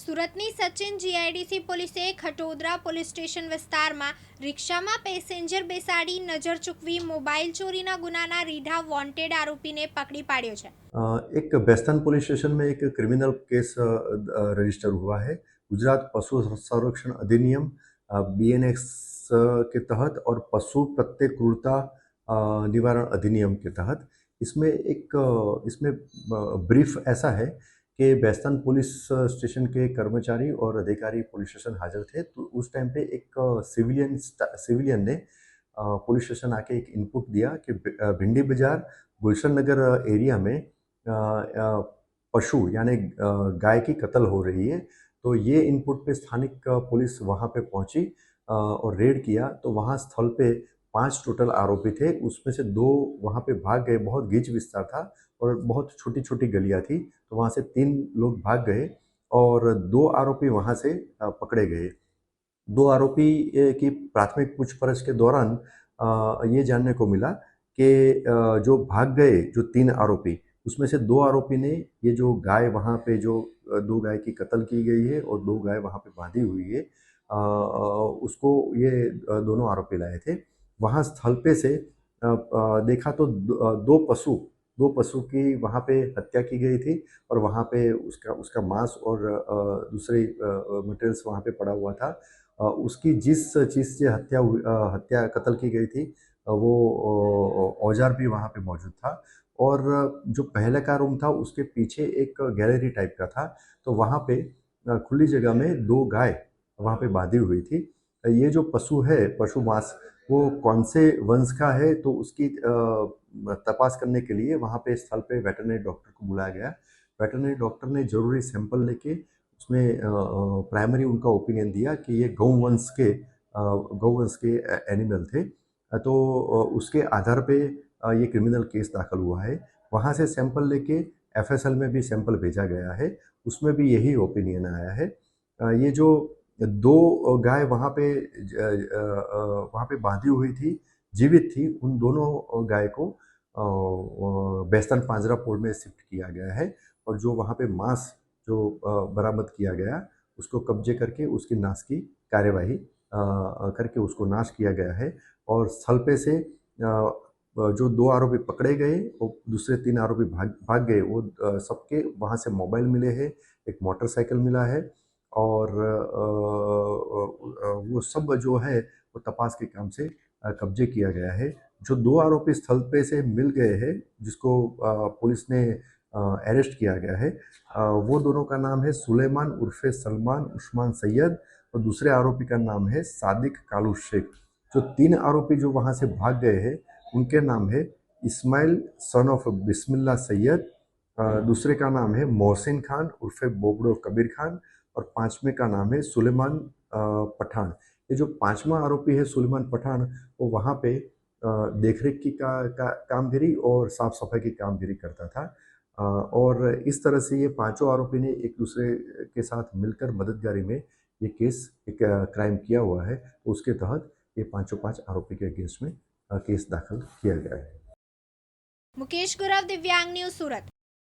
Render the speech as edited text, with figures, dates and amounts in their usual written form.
સુરતની સચિન જીઆઈડીસી પોલીસે Khatodara police station વિસ્તારમાં રિક્ષામાં પેસેન્જર બેસાડી નજર ચૂકવી મોબાઈલ ચોરીના ગુનાના રીઢા વોન્ટેડ આરોપીને પકડી પાડ્યો છે। एक बेस्टर्न पुलिस स्टेशन में एक क्रिमिनल केस रजिस्टर हुआ है। गुजरात पशु संरक्षण अधिनियम BNX के तहत और पशु प्रत्यय क्रूरता निवारण अधिनियम के तहत इसमें ब्रीफ ऐसा है कि बेस्टर्न पुलिस स्टेशन के कर्मचारी और अधिकारी पुलिस स्टेशन हाजिर थे। तो उस टाइम पे एक सिविलियन ने पुलिस स्टेशन आके एक इनपुट दिया कि भिंडी बाजार गुलशन नगर एरिया में पशु यानी गाय की कत्ल हो रही है। तो ये इनपुट पे स्थानिक पुलिस वहाँ पे पहुंची और रेड किया। तो वहाँ स्थल पे 5 टोटल आरोपी थे, उसमें से 2 वहाँ पे भाग गए। बहुत गीच विस्तार था और बहुत छोटी-छोटी गलियाँ थी, तो वहाँ से 3 लोग भाग गए और 2 आरोपी वहाँ से पकड़े गए। 2 आरोपी की प्राथमिक पूछपरछ के दौरान ये जानने को मिला कि जो भाग गए जो 3 आरोपी, उसमें से 2 आरोपी ने ये जो गाय वहाँ पे जो 2 गाय की कत्ल की गई है और 2 गाय वहाँ पे बांधी हुई है, उसको ये दोनों आरोपी लाए थे। वहाँ स्थल पे से देखा तो 2 पशु की वहाँ पे हत्या की गई थी और वहाँ पे उसका मांस और दूसरे मटेरियल्स वहाँ पे पड़ा हुआ था। उसकी जिस चीज़ से हत्या कत्ल की गई थी, वो औजार भी वहाँ पे मौजूद था। और जो पहले का रूम था उसके पीछे एक गैलरी टाइप का था, तो वहाँ पे खुली जगह में 2 गाय वहाँ पे बांधी हुई थी। ये जो पशु है, पशु मांस, वो कौन से वंश का है तो उसकी तपास करने के लिए वहाँ पे स्थल पे वेटरनरी डॉक्टर को बुलाया गया। वेटरनरी डॉक्टर ने ज़रूरी सैंपल लेके उसमें प्राइमरी उनका ओपिनियन दिया कि ये गौवंश के एनिमल थे। तो उसके आधार पे ये क्रिमिनल केस दाखिल हुआ है। वहाँ से सैंपल लेके FSL में भी सैंपल भेजा गया है, उसमें भी यही ओपिनियन आया है। ये जो 2 गाय वहाँ पे बांधी हुई थी, जीवित थी, उन दोनों गाय को बेस्तन पांजरापोल में शिफ्ट किया गया है और जो वहाँ पे मांस जो बरामद किया गया, उसको कब्जे करके उसकी नाश की कार्यवाही करके उसको नाश किया गया है। और स्थल पे से जो 2 आरोपी पकड़े गए और दूसरे 3 आरोपी भाग गए, वो सबके वहाँ से मोबाइल मिले हैं, एक मोटरसाइकिल मिला है और वो सब जो है वो तपास के काम से कब्जे किया गया है। जो 2 आरोपी स्थल पे से मिल गए हैं, जिसको पुलिस ने अरेस्ट किया गया है, वो दोनों का नाम है सुलेमान उर्फे सलमान उस्मान सैयद और दूसरे आरोपी का नाम है सादिक कालू शेख। जो 3 आरोपी जो वहाँ से भाग गए हैं, उनके नाम है इस्माइल सन ऑफ बिस्मिल्ला सैयद, दूसरे का नाम है मोहसिन खान उर्फे बोबड़ो कबीर खान और 5वें का नाम है सुलेमान पठान। ये जो 5वां आरोपी है सुलेमान पठान, वो वहाँ पे देखरेख की कामगिरी और साफ सफाई की कामगिरी करता था। और इस तरह से ये पांचों आरोपी ने एक दूसरे के साथ मिलकर मददगारी में ये केस एक क्राइम किया हुआ है। तो उसके तहत ये पांचों 5 आरोपी के अगेंस्ट में केस दाखिल किया गया है। मुकेश गुरव, दिव्यांग न्यूज़, सूरत।